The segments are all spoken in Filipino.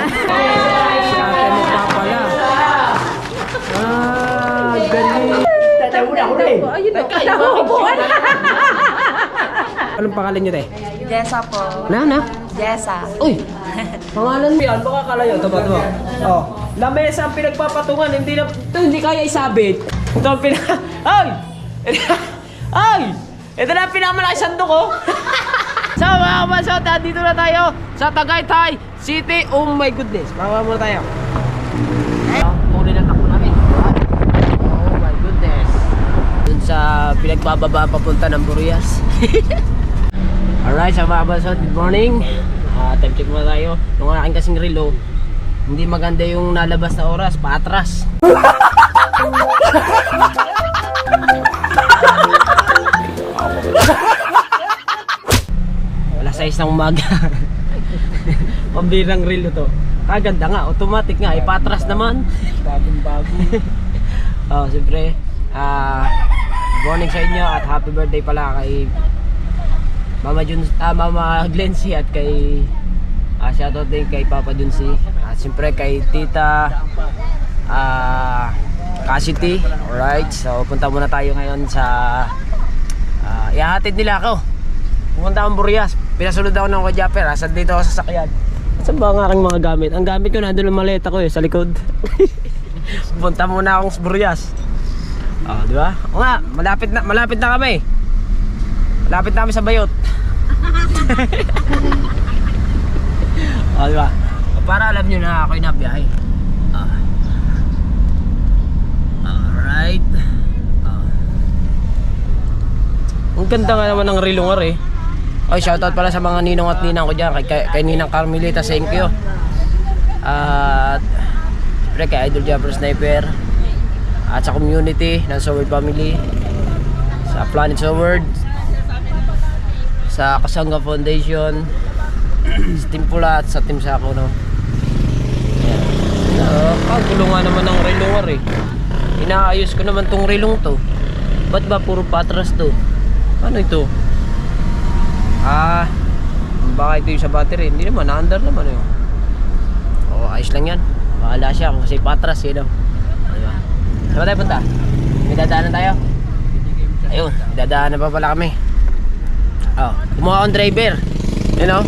Ate mo pa pala. Galing. Ayun o, nakukubuan. Anong pangalan niyo, te? Jessa po. Na? Jessa. Uy! Pangalan mo yan, baka kalayo. Tama. Oh. Lamesa ang pinagpapatungan, hindi kaya isabit. Ito ang Ay! Ay! Ito na ang pinakamalaki sandok, oh! So mga kabasot, dito na tayo sa Tagaytay City. Oh my goodness. Baka muna tayo. Kunin ang takbo namin. Oh my goodness. Dun sa pinagbababa papunta ng Burias. Alright, so mga kabasot, good morning. Time check muna tayo. Yung aking kasing relo, hindi maganda yung nalabas na oras, paatras. Alas 6 ng umaga. Pambirang relo to. Kaganda nga, automatic nga, ipatras naman. Bagong-bago. Oh, siyempre, good morning sa inyo at happy birthday pala kay Mama Glency at kay shoutout din kay Papa Junsi at siyempre kay Tita Cassidy. Alright, so punta muna tayo ngayon sa ihahatid nila ako. Pumunta akong Burias, pinasunod ako ng Kajapper. Asan dito ako sa sakyan? Saan ba ang aking mga gamit? Ang gamit ko nandun ang maleta ko sa likod. Punta muna akong Burias. Oh, di ba? O nga, malapit na kami. Malapit na kami sa Bayot. Oh, di ba? Para alam nyo na ako'y nabiyahe. Alright. Ang ganda nga naman ng rilungar eh. Ay, shoutout pala sa mga ninong at ninang ko dyan. Kay Ninang Carmelita, thank you. At siyempre kay Idol Japper Sniper. At sa community ng Soward Family. Sa Planet Soward. Sa Kasanga Foundation. Sa Team Pula at sa Team Sako, no? Kagulo nga naman ng rilungar eh. Inaayos ko naman tong rilong to. Ba't ba puro patras to? Ano ito? Baka ito yung sa battery. Hindi naman, na-under naman eh. Oo, ayos lang yan. Bahala siya kung kasi patras eh, no? Diba? Saan ba tayo punta? May dadaanan tayo? Ayun, dadaanan pa pala kami. Oh, kumuha akong driver. You know?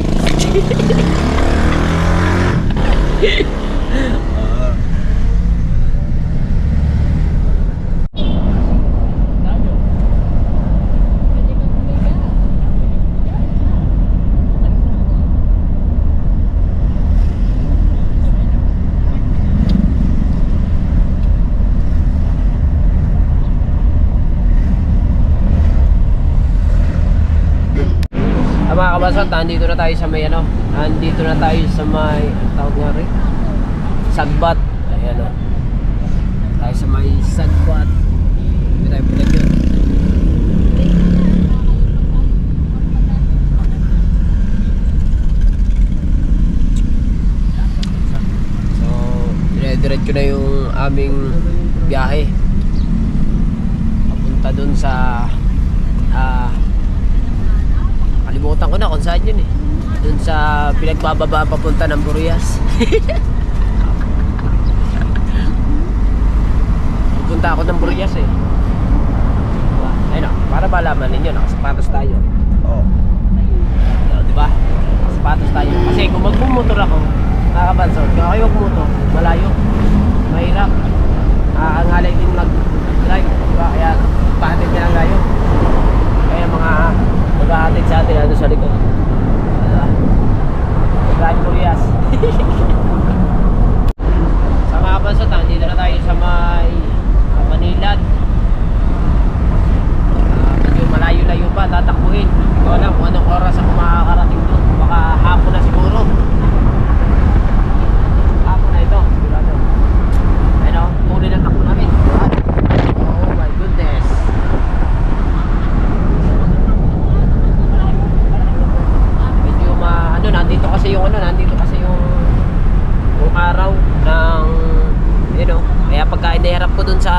Mga kabasot, nandito na tayo sa may nandito na tayo sa may tawag nga rin Sagbat. Ayan o, tayo sa may Sagbat. Hindi tayo pulag yun. So dire-diretso na yung aming biyahe papunta dun sa kalimutan ko na kung saan yun eh. Doon sa pinagbababa papunta ng Burias. Pupunta ako ng Burias eh. Ayun o, para malaman ninyo, nakasapatos tayo. Oo. Diba? Nakasapatos tayo. Kasi kung magmumotor ako, nakakabansod. Kung ako magmumotor, malayo. Mahirap. Nakakahalay din mag-drive. Diba? Kaya pahatid niya lang tayo. Kaya mga maghahatid sa atin ano sa likod. Drive Burias. Sa mga kabasot, dito na tayo sa may Manilad. Medyo malayo-layo pa, tatakbuhin. Hindi ko alam kung anong oras ako makakarating doon. Baka hapon na siguro. Hapon na ito, sigurado. Ayun o, tuloy ng takbo namin. Oh my goodness. Nandito kasi yung araw ng kaya pagka inaharap ko dun sa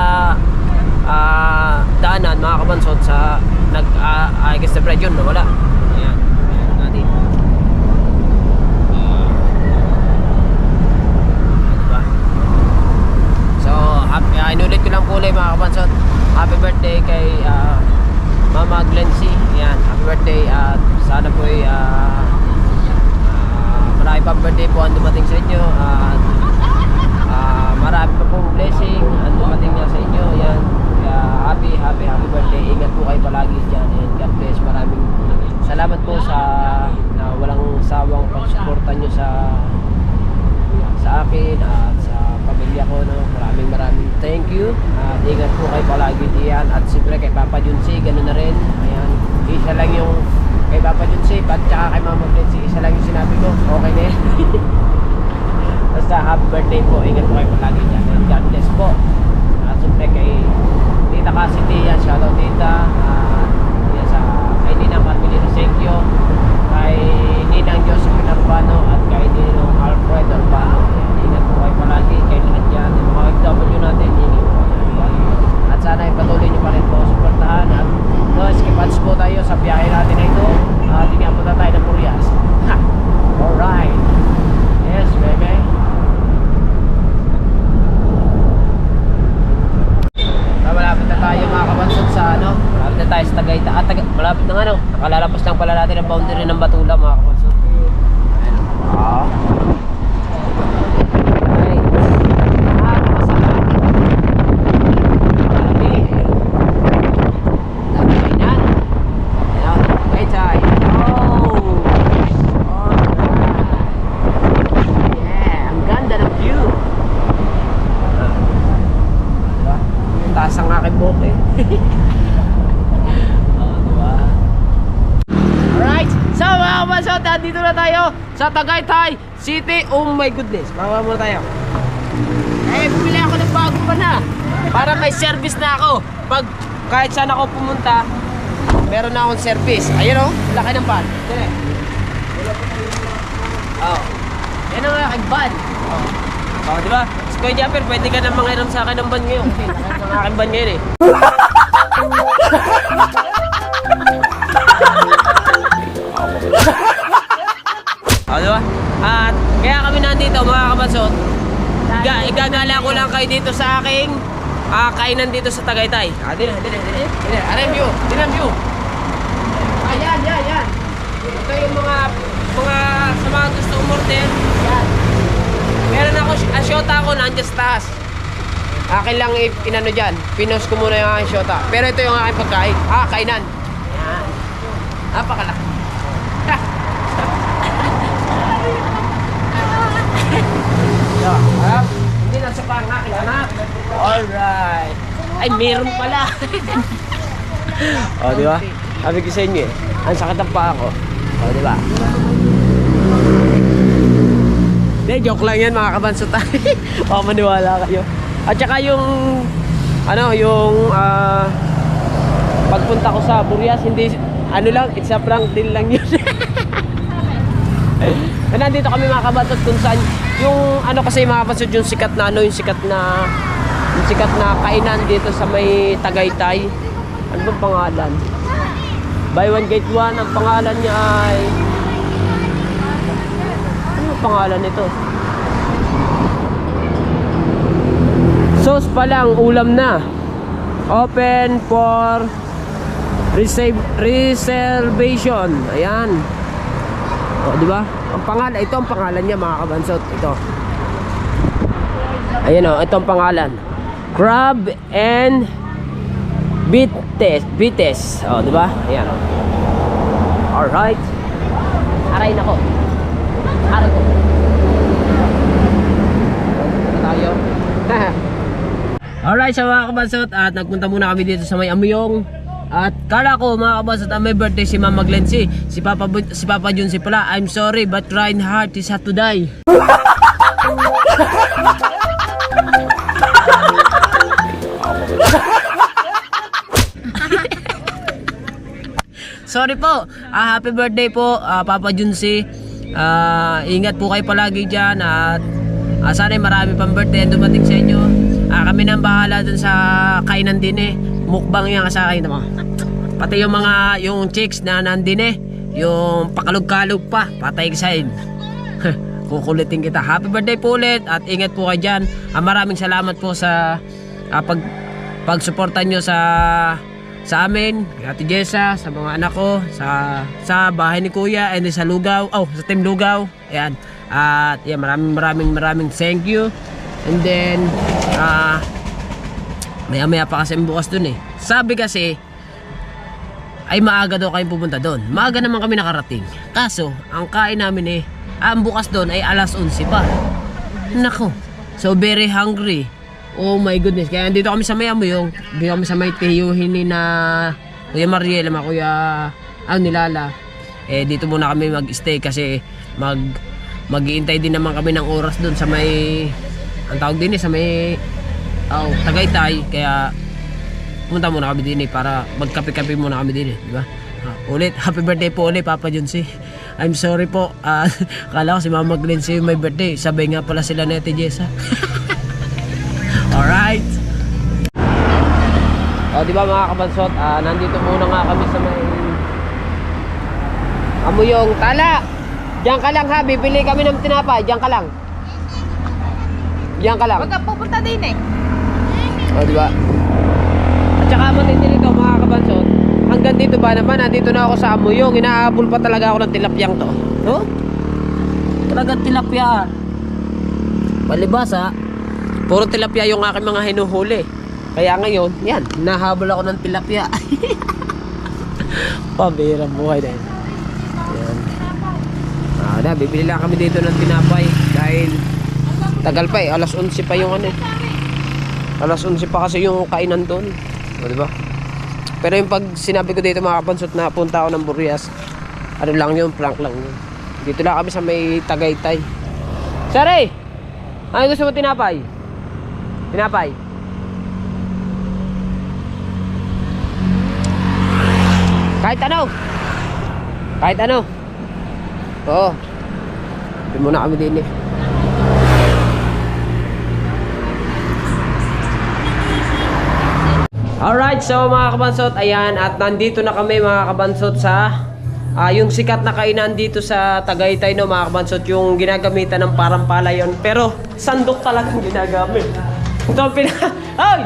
daanan mga kabansod sa I guess the bread yun nawala. Ayan natin. inyo at marami pa pong blessing at dumating nga sa inyo. Yan. Kaya happy birthday. Ingat po kayo palagi dyan and God bless. Maraming salamat po sa walang sawang pagsuporta nyo sa akin at sa pamilya ko, no? Maraming thank you at ingat po kayo palagi diyan at siyempre kay Papa Junsi ganoon na rin. Ayan, isa lang yung kay Papa Junsi at saka kay Mama Blency, isa lang yung sinabi ko, okay na yan. Basta happy birthday po, ingat po kayo palagi diyan and God bless po. At siyempre kay Tita Cassidy, yan, shoutout Tita, yan sa kay Ninang Carmelino Secchio, kay Ninang Josephine Urbano at kay Ninang Alfred Urbano. Ingat po kayo palagi, kayo lahat dyan, yung mga FW natin, ingat po kayo. At sana ay patuloy nyo pa rin po suportahan at no, skip ads po tayo sa biyahe natin na ito. Tingnan po tayo ng Purias. Alright. Yes, baby. Malapit na tayo mga kabansod sa ano, malapit na tayo sa Tagaytay. Malapit na nga no, nakalalapos lang pala natin ang boundary ng Batula mga kabansod. Ang aking boke. Diba? Alright, so mga kabansod, dito na tayo sa Tagaytay City. Oh my goodness, baba muna tayo. Bumili ako ng bago pa na para may service na ako. Pag kahit saan ako pumunta, meron na akong service. Ayun o, laki ng van. Dire. Yan ang aking van. Diba? Kuya Japper, pwede ka na mangiram sa akin ng ban ngayon. Ang aking ban ngayon eh. Diba? At kaya kami nandito mga kabansod. Igagala ko lang kayo dito sa aking kainan dito sa Tagaytay. Dito. Ano yung view? Dito ang view. Yan. Ito yung mga sa mga gusto umorder. Yan. Meron ako, asyota ako nandiyan sa taas. Akin lang inano dyan. Pinost ko muna yung aking syota. Pero ito yung aking pagkain. Kainan. Yan. Napakalaki. Hindi lang sa pang-aking anak. Alright. Ay, meron pala. Diba? Sabi ko sa inyo eh. Ang sakit ang paa ko. Diba? Hindi, joke lang yan mga kabansot. Maniwala kayo. At saka yung pagpunta ko sa Purias, hindi lang, it's a prank din lang yun. Nandito kami mga kabansot kung saan yung kasi mga kabansot, yung sikat na kainan dito sa may Tagaytay. Ano bang pangalan? Buy one get one. Ang pangalan niya ay pangalan nito. Sauce pa lang, ulam na. Open for reservation. Ayan. Di ba? Ang pangalan, ito ang pangalan niya mga kabansot. Ito. Ayan ito ang pangalan. Crab and bites. Di ba? Ayan. Alright. Aray nako. Aray ko. Tayo. Alright, sa mga kabansot, at nagpunta muna kami dito sa may Amuyong. At kala ko mga kabansot, may birthday si Mama Glency. Si Papa Junsi pala. I'm sorry, but Reinhardt is had to die. Sorry po. Happy birthday po, Papa Junsi. Ingat po kayo palagi dyan. At sana marami pang birthday dumating sa inyo. Kami nang bahala dun sa kainan din eh. Mukbang yan sa akin mo. Pati yung mga chicks na nandin eh. Yung pakalog-kalog pa. Patay ka sa'yo. Kukulitin kita. Happy birthday po ulit. At ingat po kayo dyan. Maraming salamat po sa pagsuporta nyo sa amin, Ate Jessa, sa mga anak ko, sa bahay ni Kuya, and sa Lugaw, sa Team Lugaw. Ayan. At yeah, maraming thank you. And then maya pa kasi bukas dun eh. Sabi kasi ay maaga daw kayong pupunta doon. Maaga naman kami nakarating. Kaso ang kain namin ang bukas doon ay alas 11 pa. Nako. So very hungry. Oh my goodness. Kaya dito kami sa Mayamuyong. Dito kami sa may tiyuhin ni na Kuya Mariel, Kuya Nilala. Dito muna kami mag-stay kasi mag-iintay din naman kami ng oras doon sa may ang tawag din sa may Tagaytay. Kaya pumunta muna kami din para magkape-kape muna kami din di ba? Ulit, happy birthday po ulit Papa Junsi. I'm sorry po. Akala ko si Mama Glency yung may birthday. Sabay nga pala sila na Ate Jessa. Alright. Di ba mga kabansot, nandito muna nga kami sa may Amuyong. Tala! Diyan ka lang ha, bibili kami ng tinapay. Diyan ka lang. Diyan ka lang. Huwag ka pupunta din eh. Di ba? At saka matindi nito mga kabansot, hanggang dito ba naman, nandito na ako sa Amuyong. Inaabol pa talaga ako ng tilapyang to. No? Talagang tilapya. Palibas ha. Puro tilapia yung aking mga hinuhuli. Kaya ngayon, yan, nahabol ako ng tilapia. Pabirang buhay na yun. Yan. Bibili lang kami dito ng tinapay. Dahil tagal pa alas 11 pa yung alas 11 pa kasi yung kainan doon. Diba? Pero yung pag sinabi ko dito mga kapansot na punta ako ng Burias, ano lang yun, prank lang yun. Dito lang kami sa may Tagaytay. Sari! Ano gusto mo tinapay? Tinapay? Kahit ano? Kahit ano? Oo. Hindi muna kami din eh. Alright, so mga kabansot, ayan, at nandito na kami mga kabansot sa yung sikat na kainan dito sa Tagaytay, no mga kabansot, yung ginagamitan ng parang palayon, pero sandok talagang ginagamit. Ito ang Ay!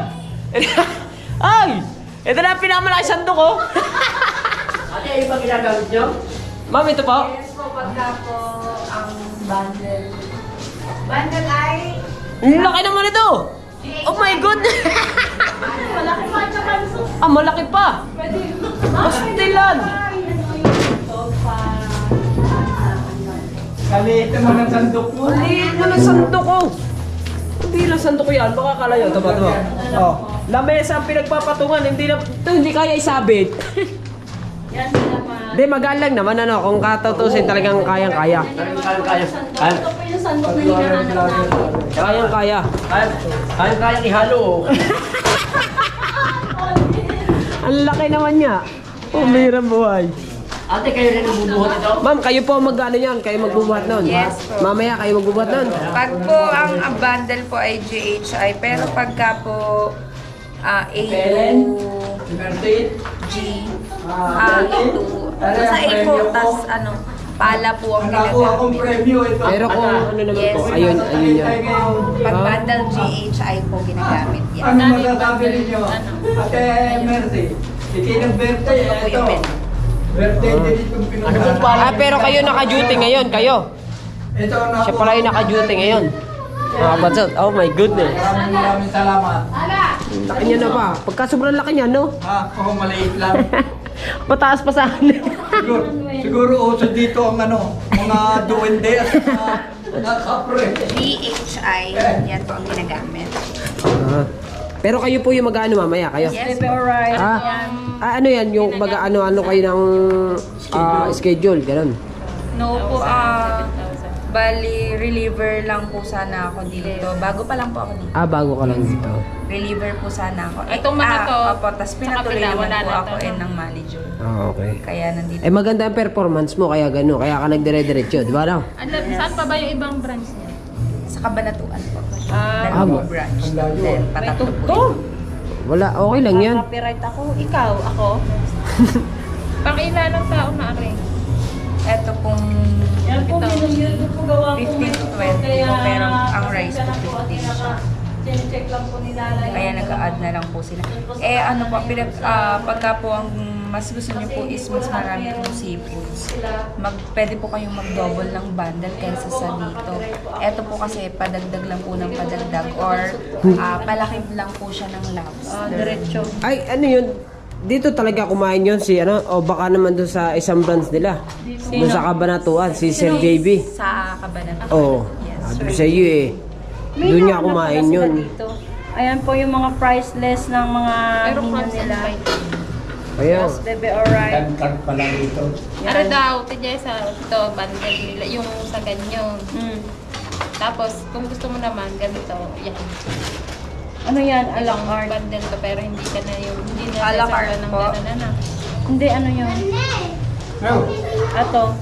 Ay! Ito na ang pinakamalaki sandok, oh! Ano yung ibang ginagamit nyo? Ma'am, ito po? Yes po, pagka po ang bundle. Bundle ay... Ang laki naman ito! Oh my God! Malaki pa ito kanso. Malaki pa! Pastilan! Kaliit naman ang sandok mo. Maliit mo ng sandok ko! Hindi lang sandok ko yan, baka akala nyo. Tama. Oh, lamesa ang pinagpapatungan, hindi kaya isabit. Yan sila pa. Hindi, magaan lang naman kung katutusin talagang kayang-kaya. Ito po yung sandok na hinahanap namin. Kayang-kaya. Kaya ihalo. Ang laki naman niya. Umirang buhay. Ate, kayo rin nabubuhat ito? Ma'am, kayo po mag-ano yan? Kayo magbubuhat nun? Yes po. Mamaya kayo magbubuhat nun? Pag po ang bundle po ay GHI, pero pagka po A to G, A to, sa A po, tas pala po ang Nakuha akong ginagamit. premyo ito. Pero kung ano naman Yes. po, ayun yan. Pag bundle GHI po ginagamit yan. Ano masasabi ninyo? Ate Mercy, ikinang birthday Ito po ito. yung pen. Birthday din itong pinuha. Pero kayo naka-duty ngayon, kayo. Ito na Siya pala yung naka-duty ngayon. Mga bansot, oh my goodness. Maraming salamat. Laki niya na pa. Pagka sobrang laki niya, no? Oo, maliit lang. Pataas pa sa akin. Siguro uso dito ang mga duwende at mga kapre. GHI, yan po ang ginagamit. Pero kayo po yung mag-ano mamaya, kayo? Yes, alright. Ano yan? Yung mag-ano kayo ng schedule, ganun. No po, bali, reliever lang po sana ako dito. Bago pa lang po ako dito. Bago ka lang dito. Reliever po sana ako. Itong mga to, Opo, tapos pinatuloy sa naman kabila, po wala na ako to, no? ng manager. Okay. Kaya nandito. Maganda ang performance mo, kaya gano'n. Kaya ka nagdire-diretso, di ba no? Saan pa ba yung ibang branch niya? Sa Kabanatuan po. Ah, Dalawa branch. Then, patatlo po. Wala, okay lang yan. Copyright ako. Ikaw, ako. Pang-ilan ng tao na aring? Ito pong Yan po, ito, binunod po gawa ko. 15 to 20 po, pero ang rice po 15 siya. Check lang po ni nanay. Kaya nag-a-add na lang po sila. Eh ano po, pagka po ang mas gusto niyo po is mas marami po seafoods. Pwede po kayong mag-double ng bundle kaysa sa dito. Ito po kasi padagdag lang po ng padagdag or palaki lang po siya ng lobster. Diretso. Ay, ano yun? Dito talaga kumain yun si ano? O baka naman doon sa isang branch nila. Doon sa Kabanatuan, si Sir JB. Sa Kabanatuan. Oo. Yes. Sabi sa iyo eh. Doon niya kumain yun. Dito. Ayan po yung mga priceless ng mga menu nila. Ayan. Yes, bebe, alright. Ano daw, tidya sa ito, bundle nila, yung sa ganyan. Tapos, kung gusto mo naman, ganito, yan. Ano yan? A la carte. Bundle to, pero hindi ka na yung, hindi na A la carte ng po. gano'n na. Hindi, ano yun? Ato.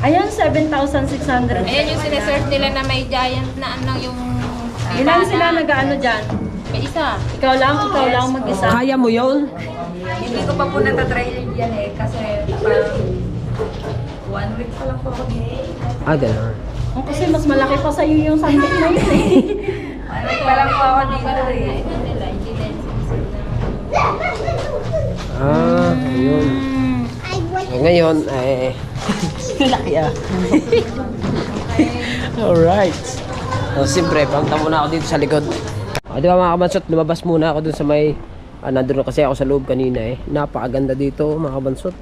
Ayan, 7,600. Ayan yung sineserve nila na may giant na ano yung... Ilan sila nag-ano dyan? May isa. Ikaw lang mag-isa. Kaya mo yun? Hindi ko pa po natatry yan eh kasi parang 1 week pa lang po ako dito. Ah, gano'n. Oh, kasi mas malaki pa sa'yo yung sandok na yun eh. 1 week pa lang po ako dito eh. Ito nila, hindi na sineserve na... Ah, ayun. So, ngayon, eh... Laki ah. Alright. So, siyempre, pangta muna ako dito sa likod. Di ba mga kabansot, lumabas muna ako dun sa may... nandun kasi ako sa loob kanina eh. Napakaganda dito mga kabansot.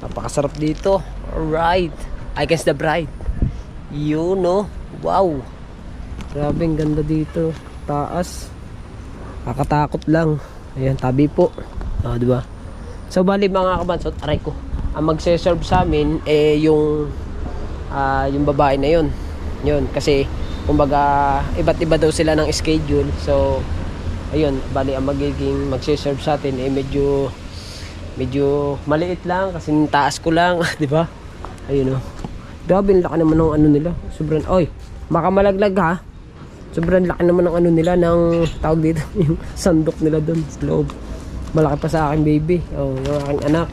Napakasarap dito. Alright. I guess the bride. Yun no. Wow. Grabe ang ganda dito. Taas. Kakatakot lang. Ayan, tabi po. Di ba? So bali mga kabansot, aray ko. Ang magse-serve sa amin eh yung babae na yun. Yun kasi kumbaga iba't iba daw sila ng schedule. So ayun, bali ang magiging magse-serve sa atin eh medyo maliit lang kasi taas ko lang, 'di ba? Ayun oh. Grabe ang laki naman ng ano nila. Sobrang baka malaglag ha. Sobrang laki naman ng ano nila ng tawag dito, yung sandok nila doon sa loob. Malaki pa sa akin baby. Oh, yung aking anak.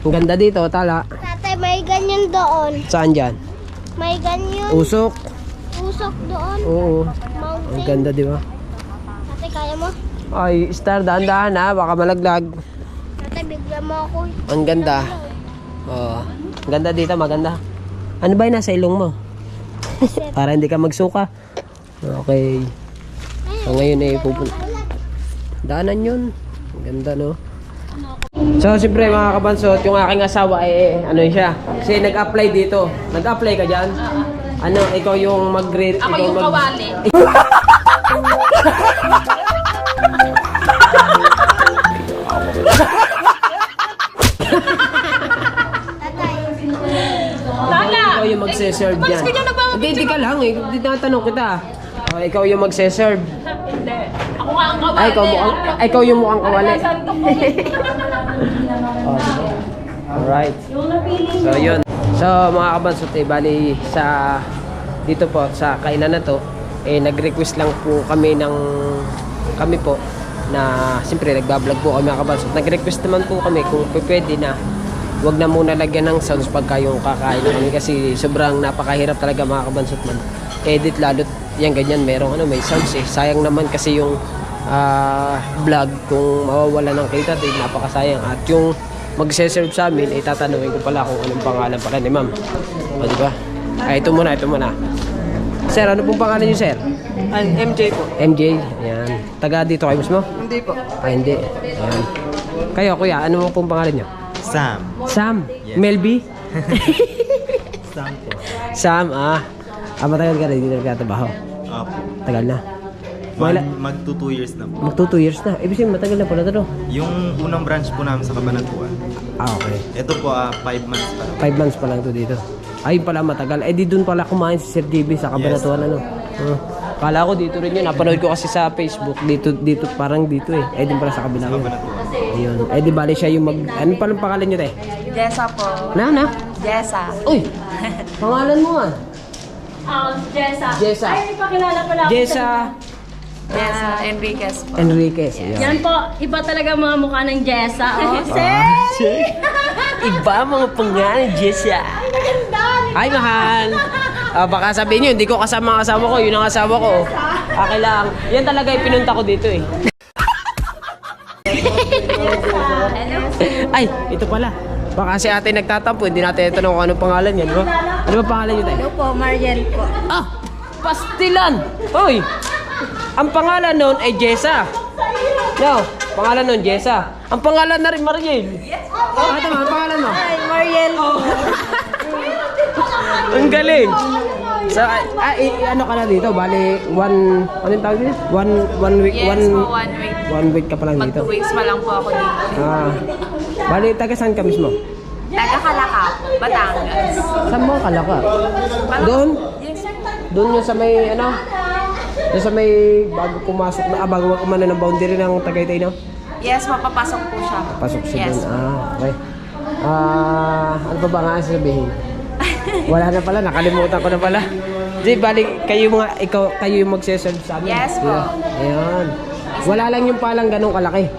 Ang ganda dito, tala. Tatay, may ganyan doon. Saan dyan? May ganyan. Usok. Usok doon. Oo. Mountain. Ang ganda, di ba? Tatay, kaya mo? Ay, Star, dahan-dahan ha. Baka malaglag. Tatay, bigla mo ako. Ang ganda. Oh, ang ganda dito, maganda. Ano ba yung nasa ilong mo? Para hindi ka magsuka. Okay. So ngayon eh, pupunta. Daanan yun. Ang ganda, no? So, siyempre mga kabansot, yung aking asawa ay ano siya. Kasi nag-apply dito. Nag-apply ka dyan? Ano, ikaw yung mag-grade. Ako yung kawali. Ikaw yung magse-serve dyan. Hindi ka lang eh. Hindi tinatanong kita. Oh, ikaw yung magse-serve. Ako nga ang kawali. Ikaw yung mukhang kawali. Oh, diba? Alright. So, yun. So, mga kabansot, bali sa dito po, sa kainan na to, nag-request lang po kami po, na siyempre nagbablog po kami mga kabansot. Nag-request naman po kami kung pwede na wag na muna lagyan ng sounds pagka yung kakain namin kasi sobrang napakahirap talaga mga kabansot man. Edit lalo't yan ganyan, merong may sounds eh. Sayang naman kasi yung vlog kung mawawala ng kita, napakasayang. At yung magse-serve sa amin, tatanungin ko pala kung anong pangalan pala ni ma'am. O diba? Ay, ito muna. Sir, ano pong pangalan niyo, sir? MJ po. MJ, ayan. Taga dito kayo mismo? Hindi po. Ay, hindi. Ayan. Kayo, kuya, ano pong pangalan niyo? Sam. Sam? Yes. Melby? Sam po. Sam, matagal ka na, hindi nagkatabaho. Opo. Tagal na. Magto 2 years na po. Magto 2 years na. Ibig sabihin, matagal na pala ito. Yung unang branch po namin sa Cabanatuan. Okay. Ito po 5 months pa lang. 5 months pa lang ito dito. Ay, pala matagal. Di doon pala kumain si Sir JB sa Cabanatuan, ano? Kala ko dito rin yun. Napanood ko kasi sa Facebook. Dito, parang dito eh. Din pala sa kabila. Sa Cabanatuan. Ayun. Di bali siya yung ano palang pangalan nyo, te? Jessa po. Na? Jessa. Uy! Pangalan mo ah. Jessa. Jessa. Ay, ipakilala pala ako. Jessa Jessa Enriquez po. Enriquez. Ayan. Yan po, iba talaga mga mukha ng Jessa. Oh, Iba mga pangalan, Jessa. Ay, mahal. Baka sabihin nyo, hindi ko kasama ang asawa ko. Yun ang asawa ko. Okay lang. Yan talaga yung pinunta ko dito eh. Ay, ito pala. Baka si ate nagtatampo, hindi natin itanong kung anong pangalan niya, di ba? Ano ba pangalan niyo tayo? Hello po, Mariel po. Ah! Pastilan! Hoy! Ang pangalan nun ay Jessa. No, pangalan nun Jessa. Ang pangalan na rin Mariel. Ah, tama, ang pangalan mo? Hi, Mariel po. Ang galing. Ano ka na dito? Bali, ano yung tawag dito? One week, Yes po, 1 week. 1 week ka pa lang Mag dito. 2 weeks pa lang po ako dito. Bali, taga saan ka mismo? Taga Calacao, Batangas. Saan mo kalaka? Doon? Yes po. Doon yung sa may, ano? Yung sa may, bago pumasok na, bago umano ng boundary ng Tagaytay, no? Yes, mapapasok po siya. Pasok siya Yes. doon. Okay. Ano pa ba nga sabihin? Wala na pala, nakalimutan ko na pala. Di, balik, kayo yung magseserve sa amin. Yes po. Ayan. Wala lang yung palang ganong kalaki.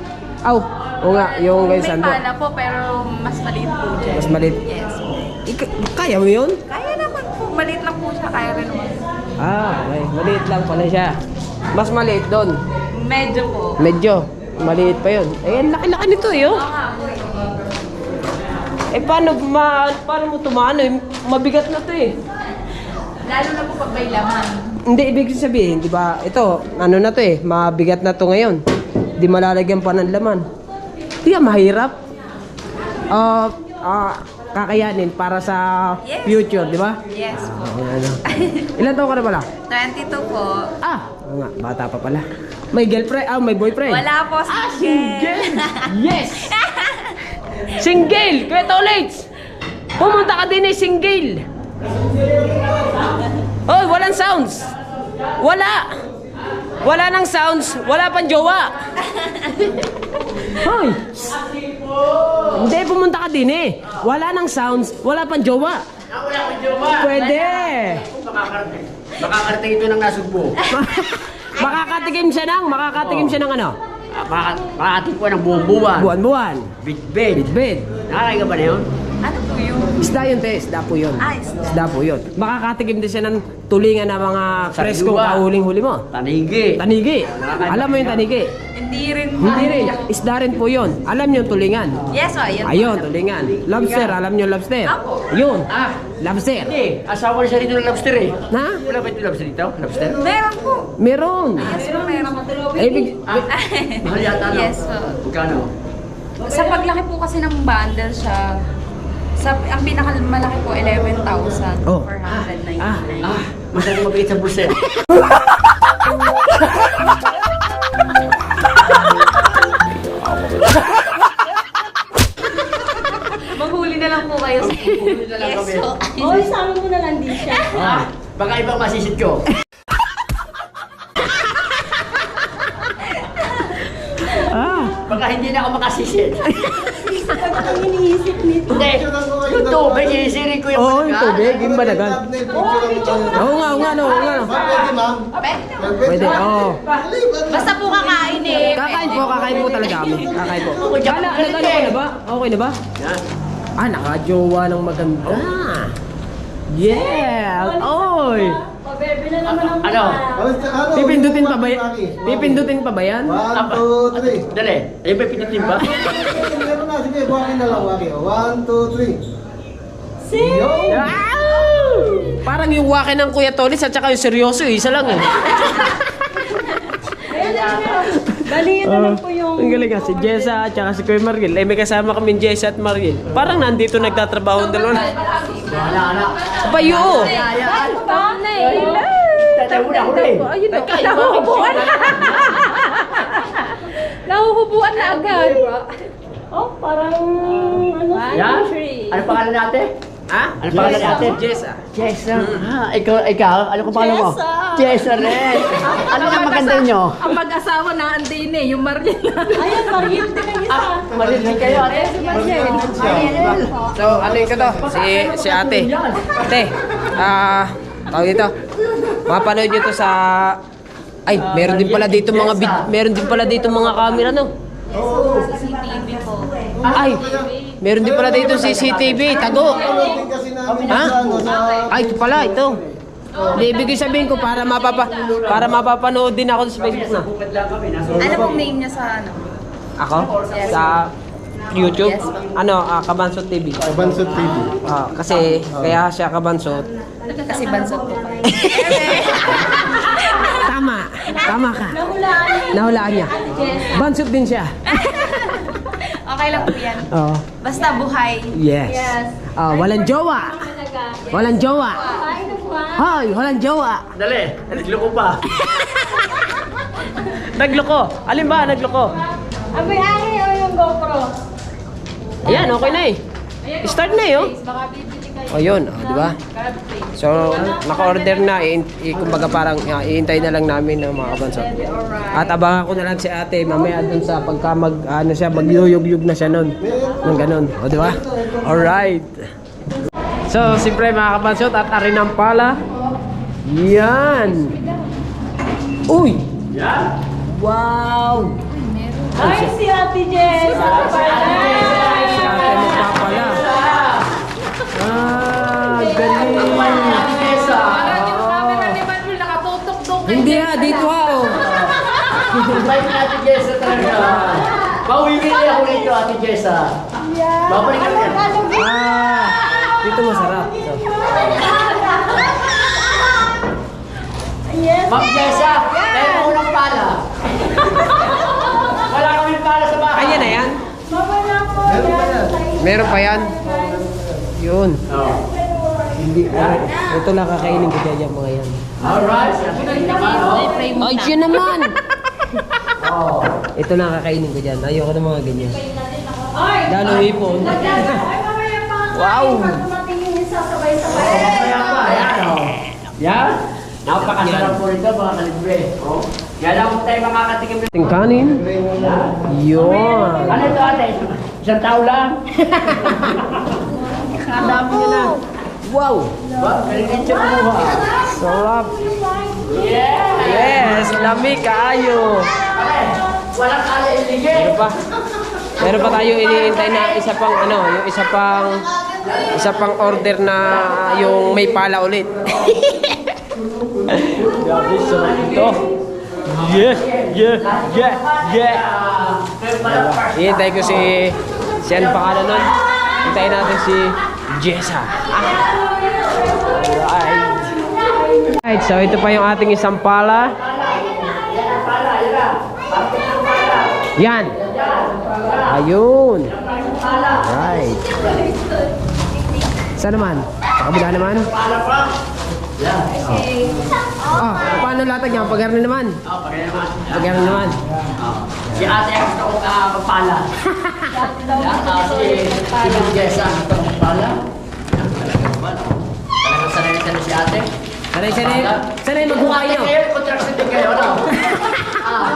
Aw, o nga, yung May guys, ano? pala po, pero mas maliit po dyan. Mas maliit. Yes. Kaya mo yun? Kaya naman po, maliit lang po siya, kaya rin naman. Okay. Maliit lang pala siya. Mas maliit doon. Medyo po. Medyo. Maliit pa yun. Eh, ang laki-laki nito eh, oh. Eh, paano mo tumano eh? Mabigat na to eh. Lalo na po pag may laman. Hindi, ibig sabihin, di ba, ito, ano na to eh, mabigat na to ngayon. Di malalagyan pa ng laman. Di ka mahirap. Kakayanin para sa Yes. future, di ba? Yes po. Ilan taon ka na pala? 22 po. Oo nga, bata pa pala. May girlfriend, may boyfriend. Wala po, Single! Yes! Single! Kuya Tolits! Pumunta ka din eh, single! Hoy, walang sounds! Wala! Wala nang sounds, wala pang jowa! Hoy! Hindi, pumunta ka din eh. Wala nang sounds, wala pang jowa. Wala akong jowa. Pwede! Makakarating ito ng nasugbo. Makakatikim siya ng ano? Makakarating ko ng buwan-buwan. Buwan-buwan. Bit-bit. Bid. Nakakain ka ba na yun? Ano po yun? Isda yun, te. Isda po yun. Isda po yun. Makakatikim din siya ng tulingan ng mga preskong Sariwa. kahuling-huli mo. Tanigi. Tanigi. Alam mo yung tanigi? Hindi rin po. Hindi rin. Isda rin po yun. Alam niyo yung tulingan. Yes po, ayun. Ayun, tulingan. Lobster. Alam niyo lobster? Apo. Yun. Ah, Lobster. hindi. Asawa na siya rito ng lobster eh. Ha? Wala ba ito lobster dito? Lobster? Meron po. Meron. Yes po, meron po. Mahal yata no? Yes po. Magkano? Sa paglaki po kasi ng bundle siya, ang pinakamalaki po, 11,499. Oh. Masyadong mabigit sa bulsa. Maghuli na lang po kayo sa Yes po. Oy, sama mo na lang din siya. Baka ibang masisit ko. Baka hindi na ako makasisit. Ang iniisip nito. Hindi. Yung tubig, iisirin ko yung Oo, yung madagal. tubig. Yung madagal. Oo nga, oo nga, no, oo nga. no. Pwede, oo. Basta po kakain eh. Kakain po talaga kami. Kakain po. Kala, nagano ka na ba? Okay na ba? Yan. Nakajowa ng maganda. Yeah! Oy! Pabebe na naman ang Ano? Pipindutin pa ba yan? Pipindutin pa ba yan? 1, 2, 3. Dali. Eh, may pinitin ba? Meron na, sige, buhakin na lang, Waki. 1, 2, 3. Wow! Parang yung wake ng Kuya Tolis at saka yung seryoso, isa lang eh. Bali, yun na lang po yung... Ang galing si Jessa at saka si Kuya Margil. Eh, may kasama kami Jessa at Margil. Parang nandito nagtatrabaho ang dalawa. Wala. Payo! Tatay mo na ako rin. Ayun na, nahuhubuan na. Nahuhubuan na agad. Oh, parang... Ano? Yan? Ano pangalan natin? Ha? Ano pangalan natin? Jessa. Jessa. Ikaw, ano kung pangalan mo? Jessa rin. Ano nga maganda nyo? Ang mag-asawa na andin eh, yung Mariel. Ayun, Mariel din ang isa. Marinig kayo ate. So, ano yung to? Si ate. Ate, tawag dito. Mapanood nyo to sa... Ay, meron din pala dito meron din pala dito mga camera, no? CCTV po. Ay, meron din pala dito CCTV. Tago. Kasi na Ha? Ay, ito pala, ito. Hindi, ibig sabihin ko para mapapanood din ako sa Facebook na. Ano pong name niya sa ano? Ako? Sa YouTube? Kabansot TV. Bansot TV. Kasi kaya siya Kabansot. Kasi bansot po kayo. Tama ka. Nahulaan niya. Bansot din siya. Okay lang po yan. Oo. Basta buhay. Yes. Walang jowa. Walang jowa. Hoy, walang jowa. Dali, nagloko pa. Nagloko. Alin ba nagloko? Abay, o yung GoPro. Ayan, okay na eh. Start na eh, oh. Baka bibili kayo. O yun, di ba? So, naka-order na. Kumbaga parang iintay na lang namin ng mga kabansot. At abangan ko na lang si ate mamaya dun sa pagka magyuyog-yug na siya nun. Nung ganun. O, di ba? Alright. So, siyempre mga kabansot at arin ang pala. Yan. Uy! Wow! Ay, si Ate Jess. Si ate magpapala. Galing. Camera ni Manuel nakatutok doon. Hindi dito oh. Bye na Ate Jessa talaga. Pauwiin niya ako rito, Ate Jessa. Babalik ka rin. Dito masarap. Ma'am Jessa, tayo mo unang pala. Wala kami pala sa bahay. Ayan na yan. Meron pa yan. Yun. Hindi. Ito lang kakainin ko dyan yung mga yan. Alright. Ay, siya naman. Ito lang kakainin ko dyan. Ayoko ng mga ganyan. Lalo hipon. Wow. Kaya pa, yan o. Yan. Napakasarap po rito mga kalibre. Yan lang po tayo makakatikim. Ating kanin. Yun. Ano ito ate? Isang tao lang. Ang dami nyo na. Wow. Galing siya kumuha. Sarap. Yes. Lamig kaayo. Walang kala iligay. Meron pa tayo iniintay na isa pang order na yung may pala ulit. Grabe, sarap ito. Yeah. Hihintay ko si ano pangalan nun? Hintayin natin si Jessa. Alright, so ito pa yung ating isang pala. Yan. Ayun. Right. Saan naman? Sa kabila naman? Paano latag niya? Pagharni naman? Pagharni naman. Si ate ang gusto ko magpala. Si Jessa ang gusto ko magpala. Talagang sanay si ate. Sanay maghukayo. Ate kayo, contraction din kayo, ano?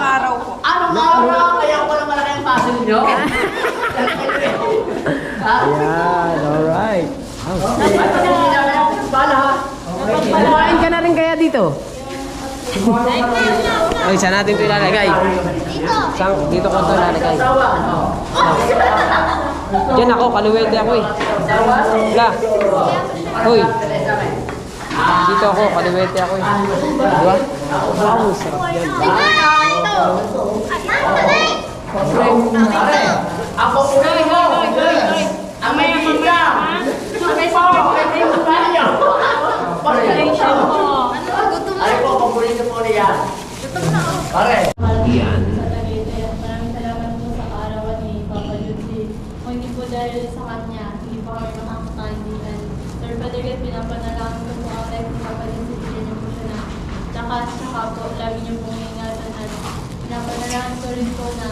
Araw po. Araw-araw, kaya ko lang malaki ang paso ninyo. Yan, alright. Pala ha. Kumain ka na rin kaya dito? Ay, saan natin ito ilalagay? Dito ko ito ilalagay. Diyan ako, kaluwede ako eh. Wala. Hoy. Dito ako, kaluwede ako eh. Diba? Wow, sarap yan. Ako una mo. Ang may hila. Ang may sabi ko kay mo tayo. Pagkalisyon mo. Ay po, paborito po niya. Pare. Yan. Maraming salamat po sa kaarawan ni Papa Judy. Kung hindi po dahil sa kanya, hindi po kami makakatandihan. Sir Father God, pinapanalangin ko po ang life ni Papa Judy. Bigyan niyo po siya na tsaka po, lagi niyo pong ingatan at pinapanalangin ko rin po na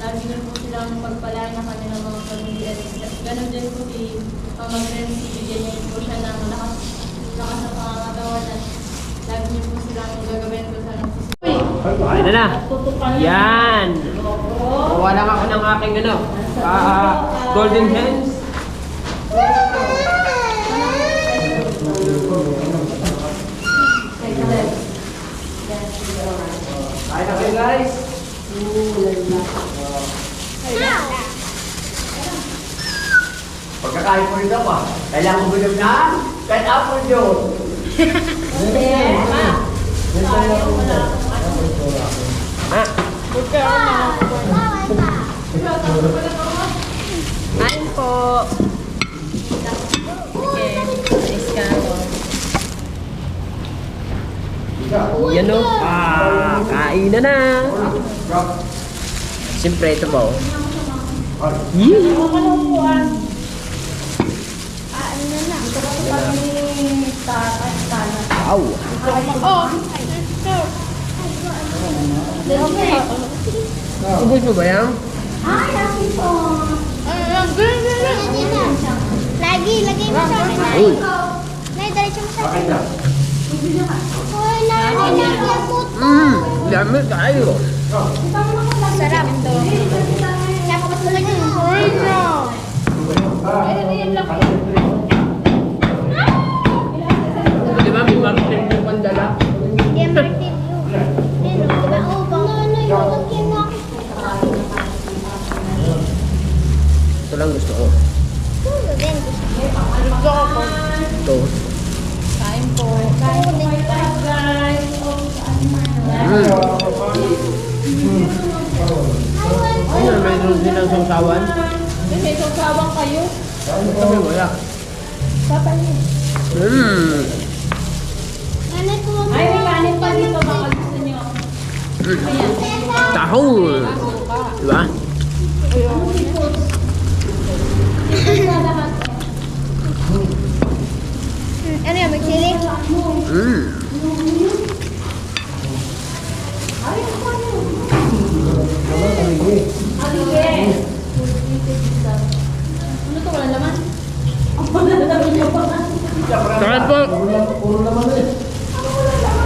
lagi niyo po silang pagpalain ng kanilang mga pamilya. Ganon din po si Mama Grancy, bigyan niyo po siya ng lakas na pangangatawan at lagi niyo po silang gagawin ko sa Okay na na. Yan. Kuha lang ako ng aking golden hands. Kain na kayo guys. Pagkakain po rin ako, kailangan ko bilog na kahit apple juice. Kain po. Okay, nice ka. Yan o. Kain na. Siyempre, ito ba o? Wow. Ubus mo ba yan? Lagi mo sa akin. Uy. Diretso mo sa akin. Uy, lagi po. Dami tayo. Sarap. Napakatulad yun. Uy, no. Di ba may martin yung pandala? Hindi, Martin yun. Ayun, diba? Oo, panganay. Lagyan mo. Ito lang gusto ko. Tulo din. Ito. Kain po. Ano, mayroon silang sawsawan? May sasawang kayo. Kami wala. Nanay ko. Ay, may kanin pa dito. Baka gusto nyo. Tahong. Diba? Ano yan, may chili? Ano to? Wala laman? Kain po.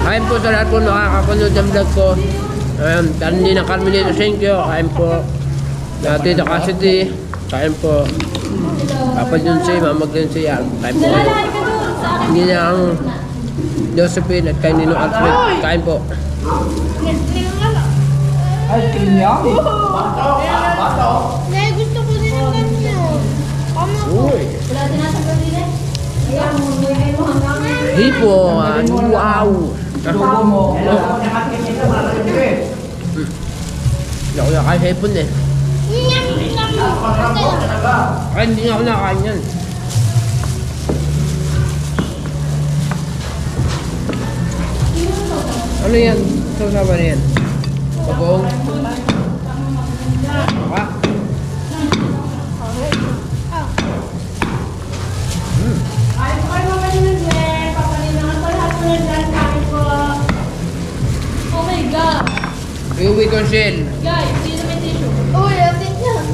Kain po sa lahat po nakakapanood ng vlog ko. Kanina Carmelito Senkyo. Kain po. Tita Cassidy. Kain po. Papa Junsi, Mama Glensi. Kain po. Hindi niya ang Josephine at kay Nino Alfred. Kain po. Ay, tinya. Nay, gusto ko din ng ganyan. Kama ko. Wala din nasa pagkakas. Ayan, bigay mo hanggang. Hipon. Wow. Dugo mo. Hindi ako nakain hipon eh. Yan, Ay, hindi nga ako nakain yan. Ano yan? Sausawan na yan? Pagong? Baka? Oh my God! Iuwi ko Shell. Guys, sino may tissue? uy, atin yan.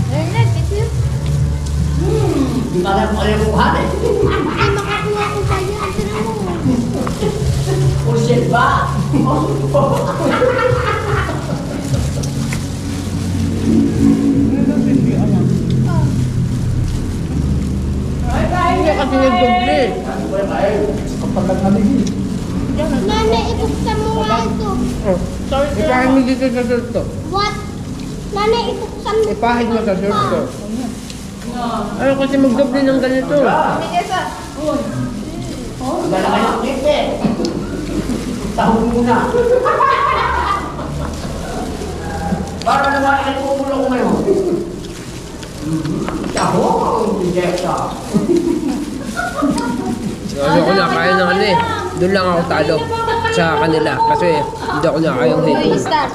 Ayun na, tissue. Hindi ka lang kaya kuhan eh. Ay, makakuha ko sa'yo. Ang tira mo. Pusin ba? Hindi kasi nagdoble. Kapag nagnaligid. Nanay, ibuksan mo nga ito. Ipahin mo dito sa shirt ko. What? Nanay, ibuksan mo. Ipahin mo sa shirt ko. Ayaw kasi magdoble ng ganito. Dala kayo ng kipe. Tahong muna. Para naman nagpupulo ko ngayon. Tahong, rejecta. Hindi ako nakain ng ano eh. Doon lang ako talo sa kanila kasi hindi ako nakain ng hipon. Start.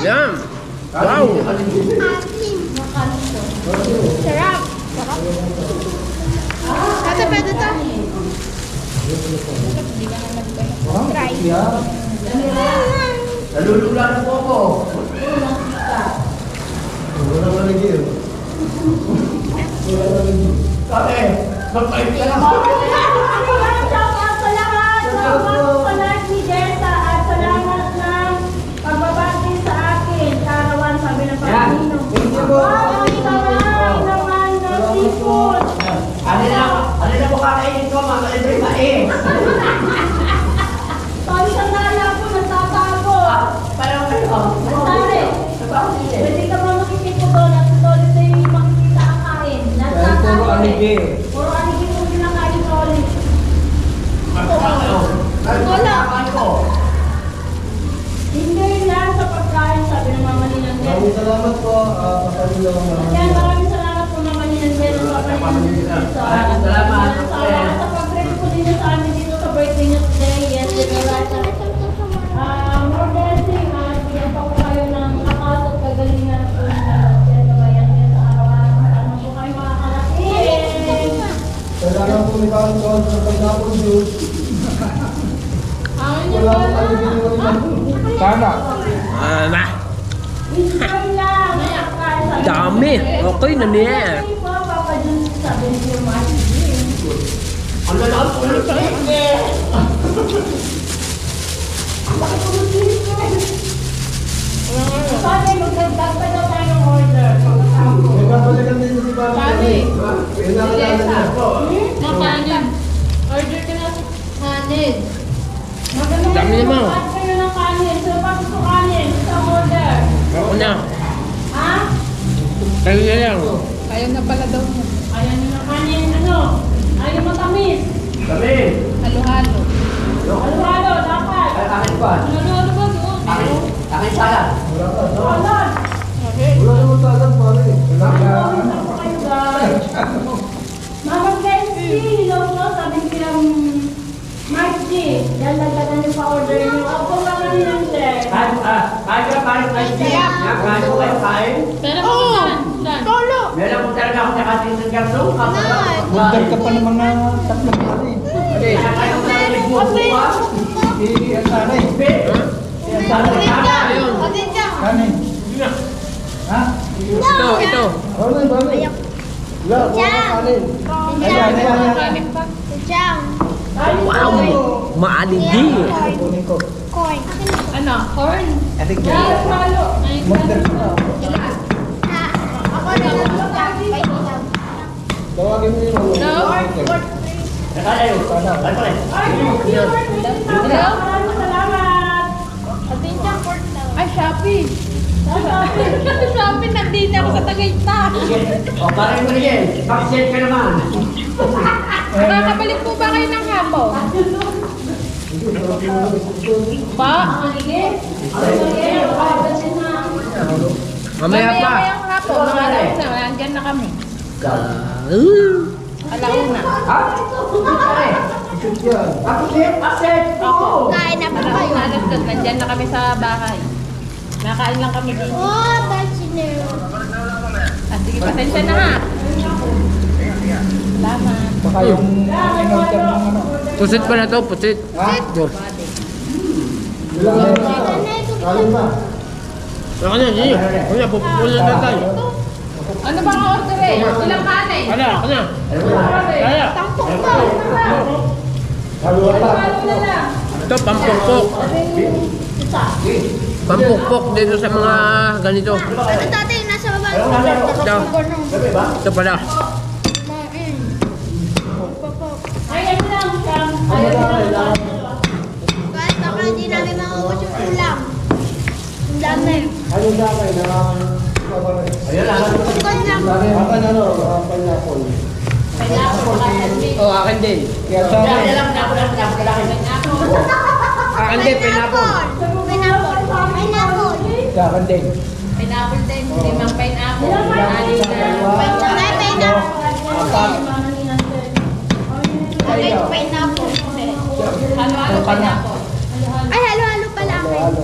Yan! Wow! Sarap. Kasi pwede to. Try. Nalulula na po ako. Wala maligid. Kami, magpahit ka naman. Ano na mo kakainin ko, mga libre na eh. Parang kayo. Yan, maraming salamat po naman yan. Meron pa pa rin. Salamat. Sa pag-dress po din niyo sa amin dito sa birthday niyo today. Yes, more blessing. Bigyan pa po kayo ng lakas at kagalingan po ninyo. Yan, kabayan niyo sa araw-araw. Sana po kayo makakalaking. Kailangan po ni Bang John sa pagkapon yun. Wala ko kayo binigyan. Sana. Dami. Okay na niya. Ang lalaki po ng sakit. Sabi, magdagdag pa daw tayo ng order. May babalikan din si Bang John. Kailangan na. Makanin. Order ka na kanin. Dami naman. Add kayo ng kanin. Sino pa gusto kanin? Sa order. Ako na. Ha? Kayo na lang. Ayaw na pala daw mo. Ayaw nyo ng kanin. Ano? Ayaw matamis. Kami. Halo-halo. Halo-halo. Dapat. Akin pa. Halo-halo ba doon? Akin sana. Salad. Wala naman talag pare. Ano po kayo guys? Mama Bessie, hello po. Sabi silang Mark G. Yan, nagdagan niyo pa order niyo. Ako pa kami ng chef. Kain ka, kain. Kain ko kayo, kain. Pero po saan? Saan? Meron po talaga ako nakasin ng garso. Order ka pa ng mga tatlong pare. Kain ko kayo, nagbubukas. Sana eh. Kanin. Ha? Ito. Ano ba? Wala, wala kanin. Ayan. Wow. Maalindi. Kunin ko. Ano? Corn? Adik ko. Halo. Order ka na. Tawagin mo yun. Nakalayo. Kain pa rin. Maraming salamat. Ay, Shopee. Shopee, nandito ako sa Tagaytay. O, parang mo rin. Bakit ka naman? Nakakabalik po ba kayo ng hapon? Pa? Mamaya pa. Mamayang hapon, mga alauna, nandyan na kami. Alauna. Ha? Akset! Oo! Kain na po kayo. Alas doon, nandyan na kami sa bahay. Nakain lang kami dito. Ah, sige, pasensya na ha. Salamat. Baka yung in-order ng ano. Pusit pa na to, pusit. Dur. Kanin ba? Ako na, sige. Ako na, pupulan na tayo. Ano bang order eh? Ilang kanin? Ako na. Kaya. Tampok to. Halo pa. Ito, pampukpok. Pampukpok dito sa mga ganito. Tatay, nasa baba. Ito pala. Ayan lang, Sam. Ano ba kailangan? Kahit baka hindi namin mauubos yung ulam. Ang dami. Ano ba kailangan? Ayun lang. Akan ano? Pineapple. Oh, akin din. Kaya sa Kaya akin. lang, Akin din, pineapple. Sa akin din. Pineapple din. Limang pineapple. Anim na. Halo-halo pineapple. Ay, halo-halo pala akin. Halo.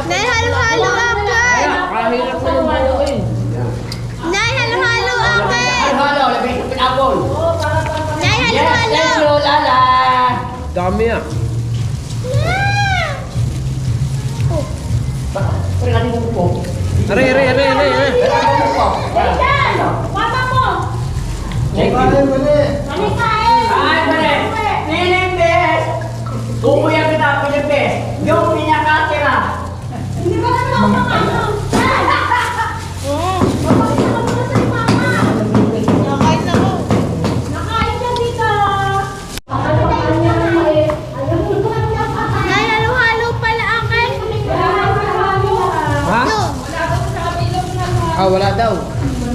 Nay, halo-halo akin. Kahirap na yung haluin. Nay, halo-halo akin. Halo, labi sa pinapol. Nay, Yes, halo-halo. thank you, Lala. Dami ah. Pwede natin mo po. Are. Papa mo. Kanin mo ni. Ano kain? Ay, pare. Pilimbes. Kukuya kita, Pilimbes. Yung pinakatira. Hindi ba naman ako ano? Nakain na ko. Nakain ka dito. Nay, halo-halo pala akin. Ha? Ah, wala daw.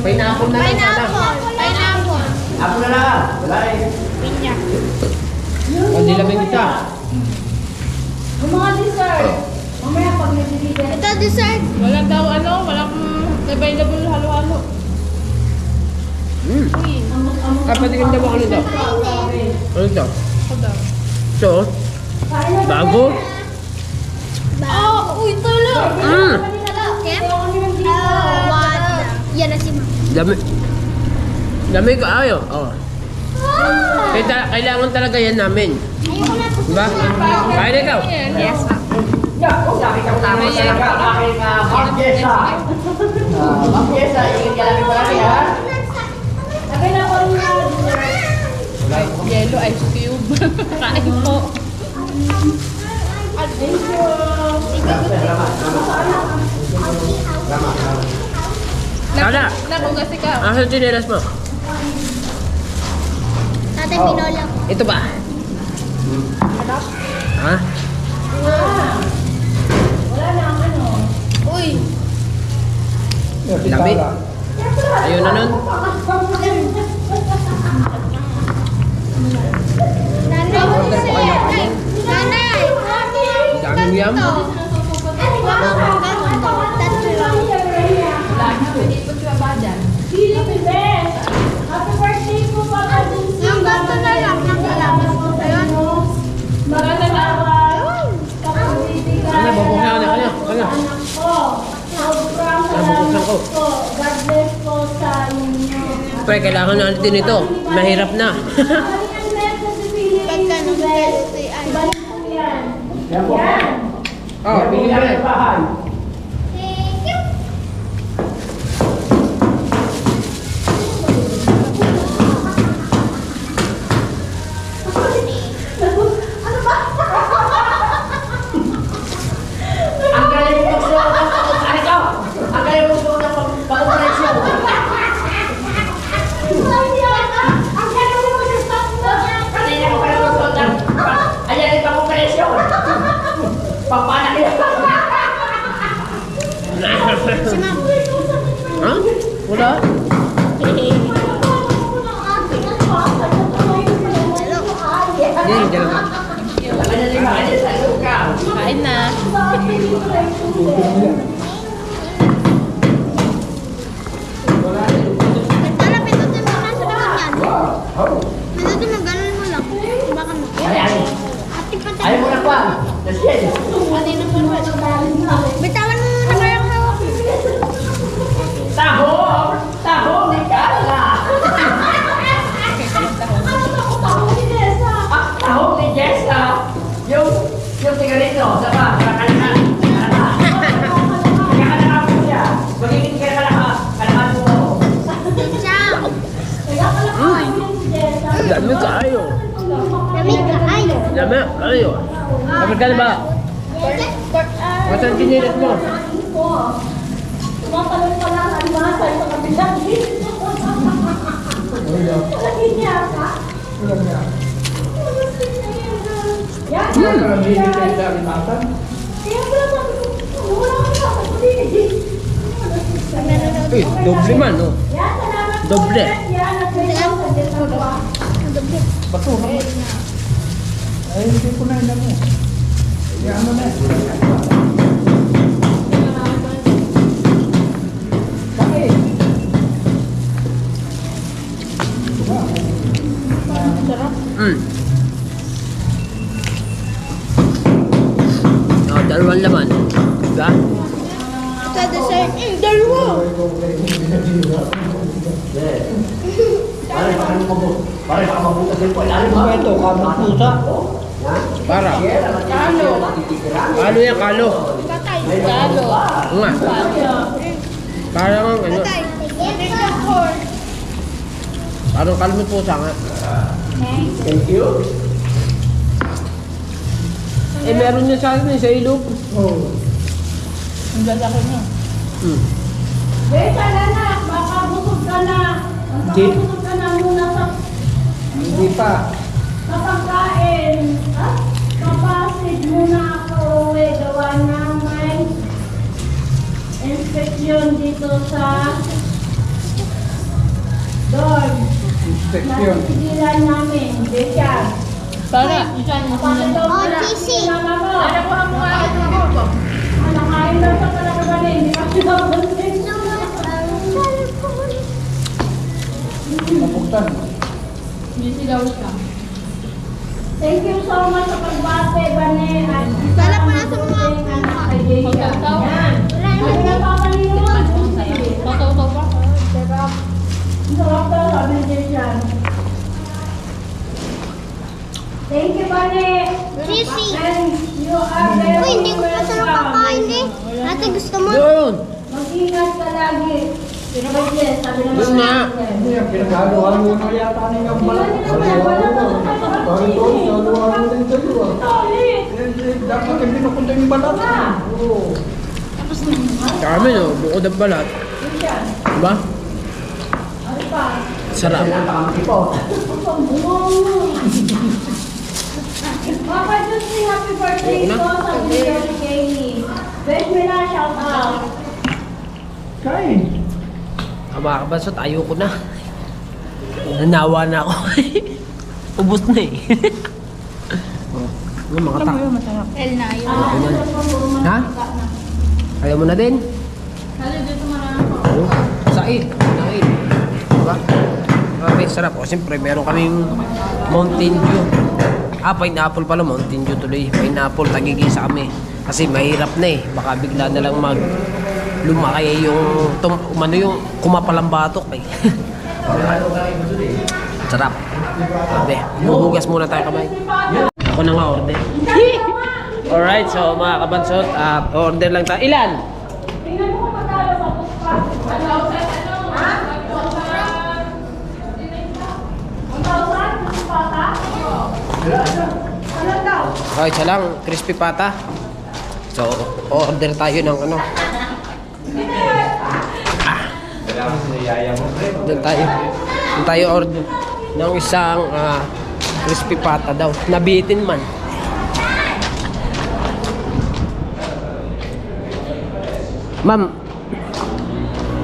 Pineapple na lang sana. Pineapple. Ako na lang. Wala eh. Hindi lamig isa. Yung mga dessert. Mamaya pag nag-deliver. Ito dessert. Walang daw ano, walang Patikin daw ako nito. Ano ito? Ito? Bago? Oh, uy, tulog! Kim? Yan na si Ma. Dami. Dami ko ayo. Oh. Kailangan talaga yan namin. Ayoko na po. Diba? Kaya na ikaw. Yes, ma'am. Tama sa aking mag-yesa. Mag-yesa, ingat ka lang palagi ha. Yellow ice cube. Kain po. Sana. Nakugas ikaw. Asa yung chinelas mo? Tatay Pinola. Ito ba? Ha? Uy! Dami. Ayun na nun. Nanay! Nanay! Daming yam. Yung gato na lang, nakalaman ko sa'yo. Ano, babuksan ka na. Ano? Nabubuksan ko. God bless po sa inyo. Pre, kailangan natin ito. Mahirap na. Pagka nung si ano. Oh, bigyan mo rin. Thank you. Ang galing mo suot ng pag-usahin ko. Ang galing mo suot ng pag-usahin ko. Kanina ko pala suot ng ayan yung pag-usahin. Pampanak yun. Ha? Wala? Yan, dyan lang. Kain na. Para pindutin mo lang sa ganyan. Pindutin mo, ganun mo lang. Baka mo. Ayaw mo na pa. Nasyan. Bitawan mo muna kaya ang hawak mo. Taho! Taho! Ni Carla! Taho ni Jessa! Yung sigarito, saba, kalaka. Kalaka po siya. Magiging kalaka po ako. Ciao. Dami kayo. Dami ka. Ay. Dami kayo. Kapag ka na ba? Matan kinilat mo? Tumatalon pa lang ang masa sa kabilang dito. Lagi niya ka? Yan. Kaya pala sabi ko, wala ka na sa paligid. Eh, doble man, no? Yan, salamat po. Doble. Yan, nagbilang sa dito. Doble. Ay, hindi ko na alam mo. Yan mo na. Oh, dalawang laman. Diba? Sa dessert, dalawa. Pare, baka mabutas yung po. Ilalim mo. Ito, kamang pusa. Para. Kalo. Kalo yan, kalo. Kalo. Oo nga. Parang ano. Parang kalmi pusa nga. Thank you. Eh, meron niya sa akin sa ilog. Oo. Ang lalaki niya. Beta na na, baka busog ka na. Di. Busog ka na muna Hindi pa. sa pagkain. Kapasid muna ako uwi. Gawa na may inspeksyon dito sa dorm. Inspeksyon. Nasigilan namin. Beta. Para. Isan mo sila. Sisi. Ano ko ang mga ito? Nakain daw sa palakaban eh. Hindi kasi nabansin. Napuktan. May sigaw siya. Thank you so much sa pagbate, Bane. At wala pa na sa mga Magkataw. yan. Ano na papaliwan? Totoo pa. Sarap. Sarap daw, sabi ni Jan. Thank you, Bane. Sisi. And you are very Uy, hindi ko pa sarap kakain eh. Ate, gusto mo? Yun! Mag-ingat ka lagi. Pero kasi, sabi naman Yun nga. Ano yan, pinaghalo-halo na yata nilang balat. Parang ito, halo-halo din sa'yo ah. Dapat yung pinupunta yung balat. Oo. Kami no, bukod ang balat. Diba? Sarap. Papa, just say happy birthday Una? ko sa video ni Kaylee. Best me na, shout out. Kain. Mga kabansot, ayoko na. Nanawa na ako. Ubus na eh. Ano mga tak? El na yun. Ha? Ayaw mo na din? Kali dito marami ako. Said. Said. Diba? Grabe, sarap. O, siyempre, meron kaming Mountain Dew. Pineapple pala. Mountain Dew tuloy. Pineapple, tagigisa kami. Kasi mahirap na eh. Baka bigla na lang lumaki yung yung kumapalang batok eh. Sarap. Grabe. Bubugas muna tayo kamay. Ako na nga order. Alright, so mga kabansot, order lang tayo. Ilan? Tingnan mo kung matalo sa puspa. 1,000? Puspa ka? Ano daw? Okay, isa lang. Crispy pata. So, order tayo ng ano. Doon tayo order ng isang crispy pata daw. Nabitin man. Ma'am,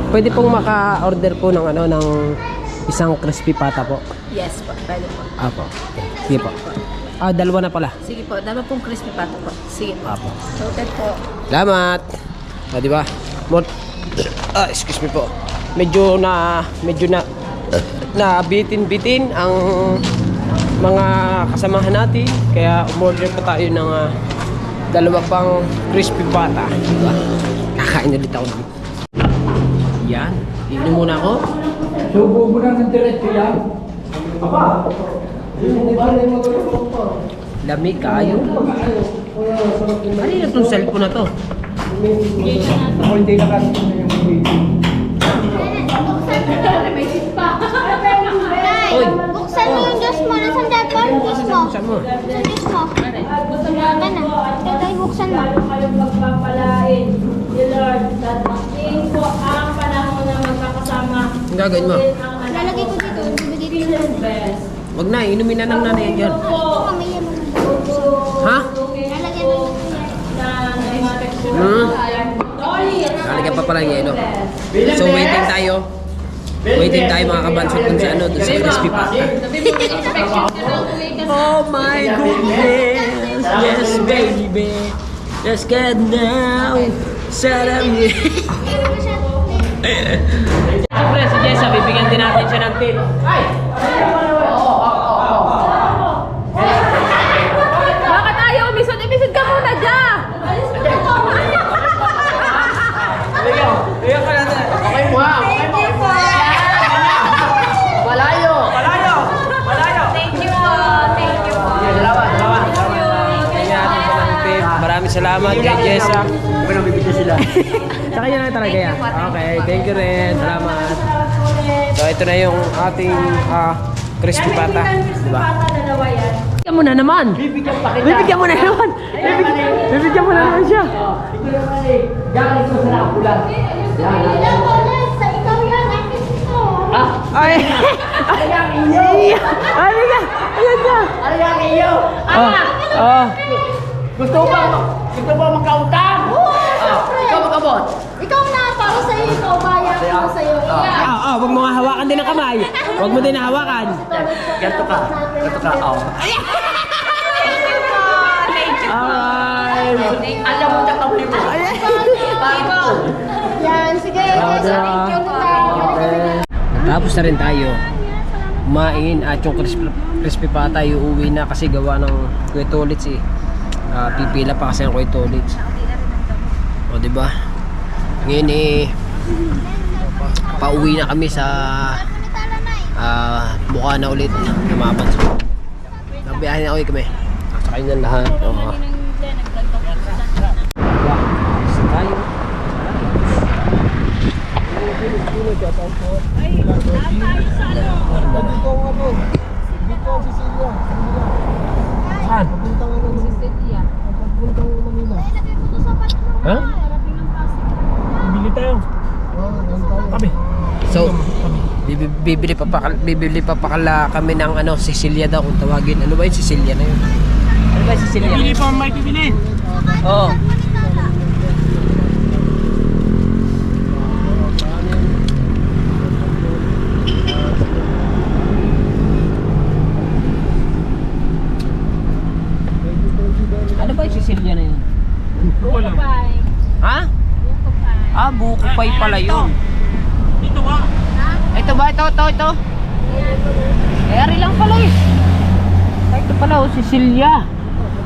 pwede pong maka-order po ng ano ng isang crispy pata po. Yes po, pwede po. Apo. Sige po. Dalawa na pala. Sige po, dama pong crispy pato po. Sige po. Apo. Noted po. Salamat. Di ba? Excuse me po. Medyo na bitin-bitin ang mga kasamahan natin. Kaya umorder po tayo ng dalawa pang crispy pata. Diba? Kakain ulit ako dito. Yan. Inom muna ako. Subo mo na ng diretso yan. Aba. Lami kayo. Ano yung itong cellphone na to? Ako hindi nakarating na yung video. Oy! Buksan mo yung Diyos mo. Nasaan dapat? Diyos mo. Saan mo? Sa Diyos mo. Ano na? Ito buksan mo. Kayong magpapalain. Dear Lord, dadating po ang panahon na magkakasama. Ang gagawin mo? Lalagay ko dito. Ibigay ko lang. Best. Wag na, inumin na ng nanay yan. Mamaya mo. Ha? Lalagyan mo. Lalagyan pa pala niya, no? So, waiting tayo. Waiting tayo mga kabansot dun sa dun sa crispy pata. Oh my goodness! Yes, baby! Let's get now! Sarap niya! Siyempre, si Jessa, bibigyan din natin siya ng tip. Ay! Bakit ayaw umisod? Umisod ka muna dyan! Bigyan ka natin. Okay mo ha? Okay mo. Malayo! Malayo! Malayo! Thank you po. Thank you po. Salamat! Bigyan natin siya ng tip. Maraming salamat kay Jessa. Ako na bibigyan sila. Sa kanya na talaga yan. Okay, thank you rin. Salamat. So, ito na yung ating crispy pata. Diba? Bibigyan mo na naman. Bibigyan mo na naman. Bibigyan mo na naman siya. Galing ko sa nakulan. Ilang oras? Sa ikaw yan. Akin ito. Ay! Ano yung inyo? Ano ka? Ayan ka. Ano yung inyo? Gusto ba magkautang? Ikaw magkabot. Ikaw na. Para sa'yo. Ikaw bayan ko sa'yo. Wag mo nga hawakan din ang kamay. Wag mo din hawakan. Ganto ka. Alright. Alam mo siya kami mo. Yan. Sige. Thank you. Tapos na rin tayo. kumain at yung crispy pata uuwi na kasi gawa ng Kuya Tolits eh. Pipila pa kasi ang Kuya Tolits. O diba? Ngayon eh pauwi na kami sa Bukana ulit na mapansin. Nagbiyahe na uwi kami. Sakay na lahat. Oo. Tayo. Saan? Ha? Bibili tayo. Kami. So, bibili pa pakala kami ng ano, Sicilia daw kung tawagin. Ano ba yung Sicilia na yun? Ano ba yung Sicilia na Bibili yun? pa may bibili. Oo. Ano ba yung Sicilia na yun? Wala. Ha? Bukupay pala yun. Dito ba? Ito ba? Ito. Ari lang pala eh. Ito pala oh,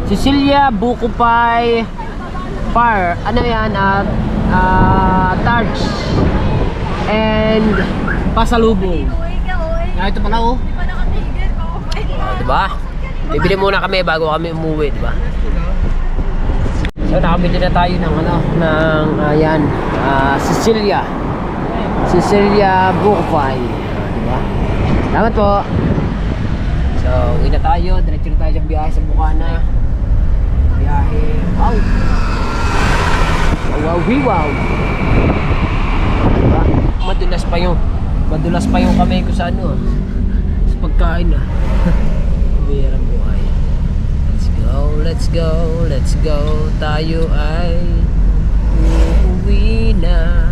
Sicilia, Bukupay, Par. Ano yan? Tarts. And pasalubong. Ito pala oh. Diba? Bibili muna kami bago kami umuwi, diba? So nakabili na tayo ng ano, ng ayan, Sicilia Bukupay, diba? Salamat po. So uwi na tayo, diretso na tayo sa biyahe sa Bukana. Biyahe, wow, diba? Madulas pa yung kamay ko sa ano, sa pagkain ah. Birang buhay. Let's go, tayo ay uuwi na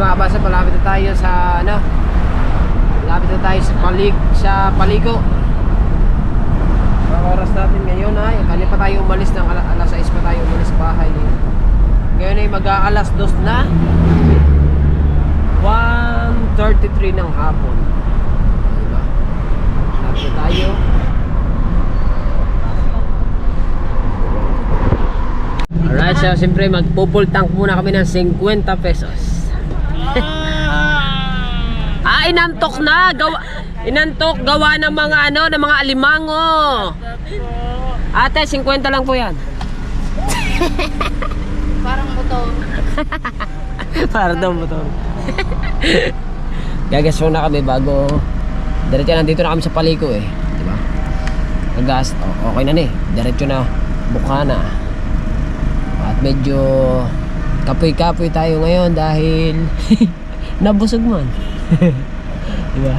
tayo. Malapit na tayo sa ano, sa Paligo. Ang oras natin ngayon ay kanina pa tayo umalis ng alas 6 pa tayo umalis sa bahay. Ngayon ay mag-aalas 2 na, 1:33 ng hapon, diba? Lapit na tayo. Alright, so siyempre magpo-full tank muna kami ng 50 pesos. Inantok gawa ng mga ano, ng mga alimango. Ate, 50 lang po yan. Parang motor. Parang daw motor. Gagas muna kami bago diretso nandito na kami sa Paligo eh, di ba? Nagas, okay na ni. Diretso na Bukana. At medyo kapoy-kapoy tayo ngayon dahil nabusog man. Diba?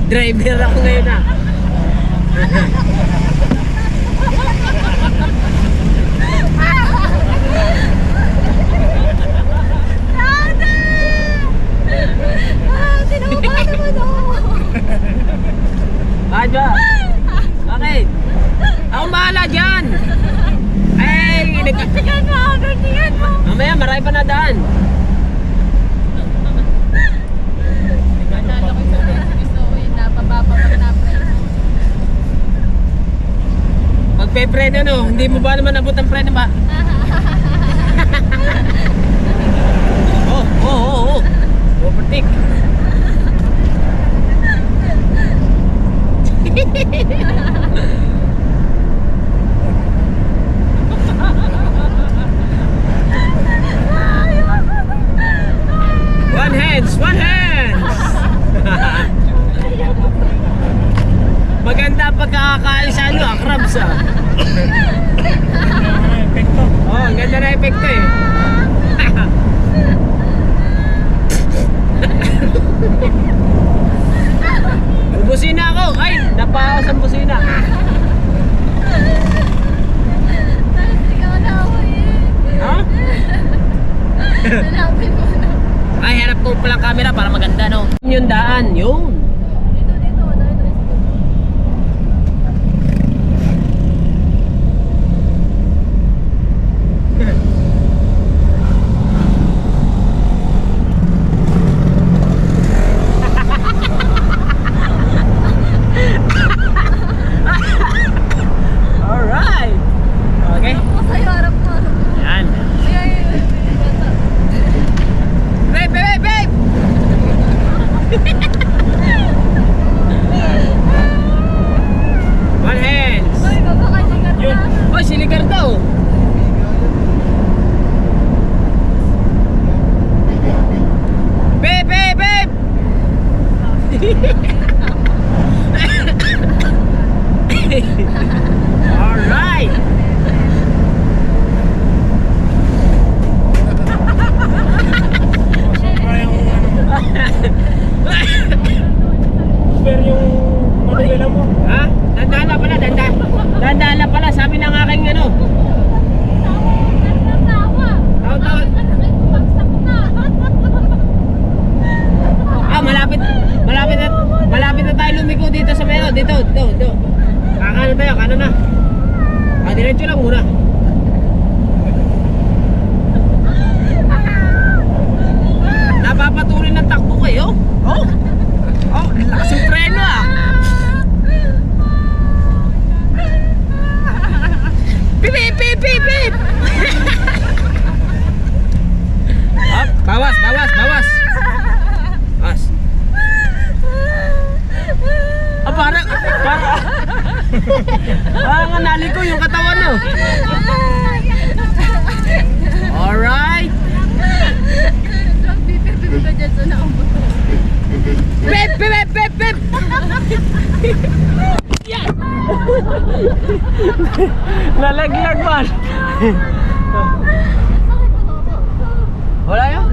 Driver ako ngayon ah. Aja. Okay. Ako bahala dyan. Ay, ganyan mo. Mamaya, tayo pa nadaan. Naalala ko sa gusto ko yung napababa pag na-preno. Magpe-preno no, hindi mo ba naman abot ang preno ba? Oh. Overtake. One hands! Maganda ang pagkakakain sa ano, crabs ah. Oh, ang ganda na epekto eh. Busina ako! Ay! Napakas ang busina! Ikaw na ako eh. Ha? Hanapin mo na. Ay, harap ko palang camera para maganda no. Yung daan, yun. Dito. Alright! Okay? Sa'yo, harap mo. Yan. Babe! One hands! Uy, babakasigar na. Oh, siligar daw! Babe! Alright! Pero yung manubela mo. Ha? Dandaan lang pala, sabi ng aking ano. Tawag. Ah, malapit na tayo lumiko dito sa meron. Dito. Kakano tayo, kanan na. Ah, diretso lang muna. Napapatuloy ng takbo kayo. Oh, lakas yung preno ah. Pip! Up, bawas. Ah, parang naliko yung katawan no. Alright. Pipip ka dyan sa naambot. Pip! Yan! Nalaglag man. Wala yun?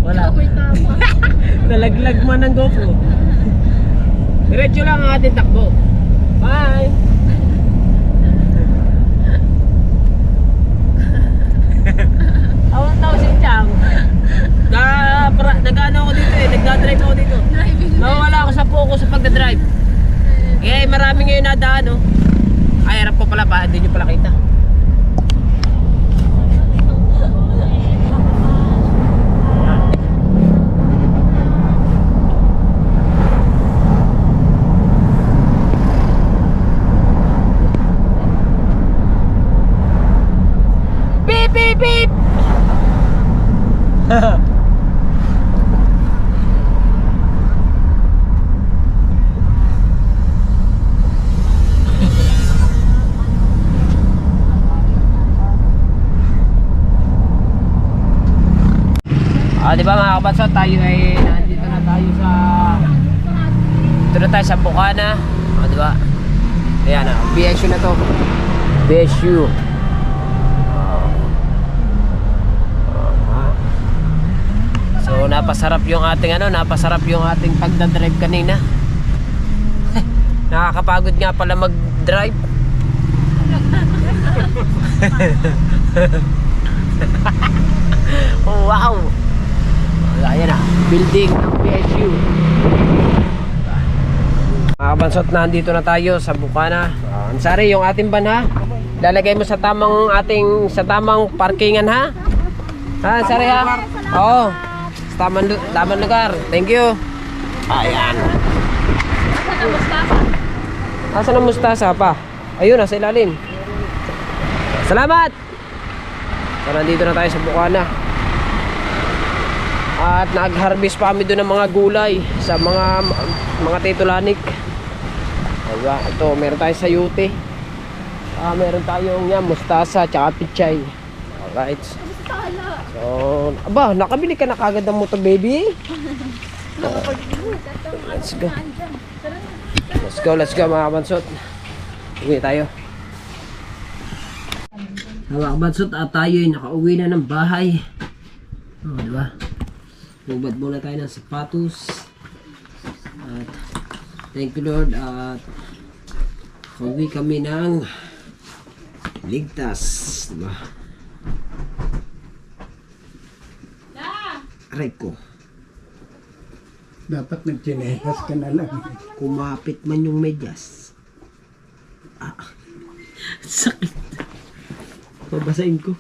Wala. Nalaglag man ng GoPro. Diretso lang ang ating takbo. Bye! Awang tao si Chang. Nag-ano ako dito eh, nagdadrive ako dito. Nawawala ako sa focus sa pagdadrive. Eh, marami ngayon nadaan no. Ay, harap ko pala ba? Hindi nyo pala kita. Beep! Di ba mga kabansa, tayo ay nandito na tayo sa Bukana. Di ba? Ayan BSU na to. BSU. So napasarap yung ating pagdadrive kanina. Nakakapagod nga pala mag-drive. Wow. Ayan na, building ng PSU. Mga kabansot, nandito na tayo sa Bukana. Ansari, yung ating van ha, lalagay mo sa tamang parkingan ha. Ha, sorry ha. Oo. Tamang lugar. Thank you. Ayan. Nasaan ang mustasa pa? Ayun, nasa ilalim. Salamat! So, nandito na tayo sa Bukana. At nag-harvest pa kami doon ng mga gulay sa mga titulanik. Diba? Ito, meron tayo sayute. Meron tayong mustasa tsaka pichay. Alright. So, nakabili ka na kagad ng motor, baby? Let's go. Let's go mga kabansot. Uwi tayo. Mga kabansot, at tayo ay nakauwi na ng bahay. Diba? Hubad muna tayo ng sapatos. At thank you Lord. At uwi kami ng ligtas. Diba? Aray ko. Dapat nagchinelas ka na lang. Kumapit man yung medyas. Sakit. Babasahin ko.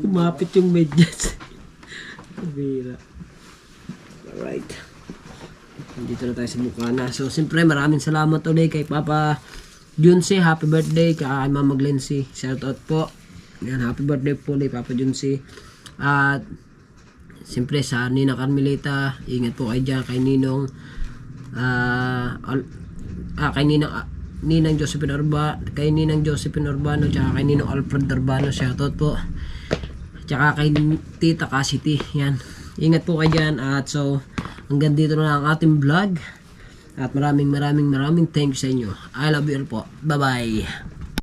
Kumapit yung medyas. Bira. Alright. Nandito na tayo sa Bukana. So, siyempre maraming salamat ulit kay Papa Junsi. Happy birthday kay Mama Glency. Shout out po. Yan, happy birthday po ulit Papa Junsi. At siyempre sa Nina Carmelita, ingat po kayo dyan kay Ninong kay Ninang Josephine Urbano, kay Ninang Josephine Urbano, tsaka kay Ninong Alfred Urbano, shoutout po. Tsaka kay Tita Cassidy, yan. Ingat po kayo dyan. At so, hanggang dito na ang ating vlog. At maraming thank you sa inyo. I love you all po. Bye bye.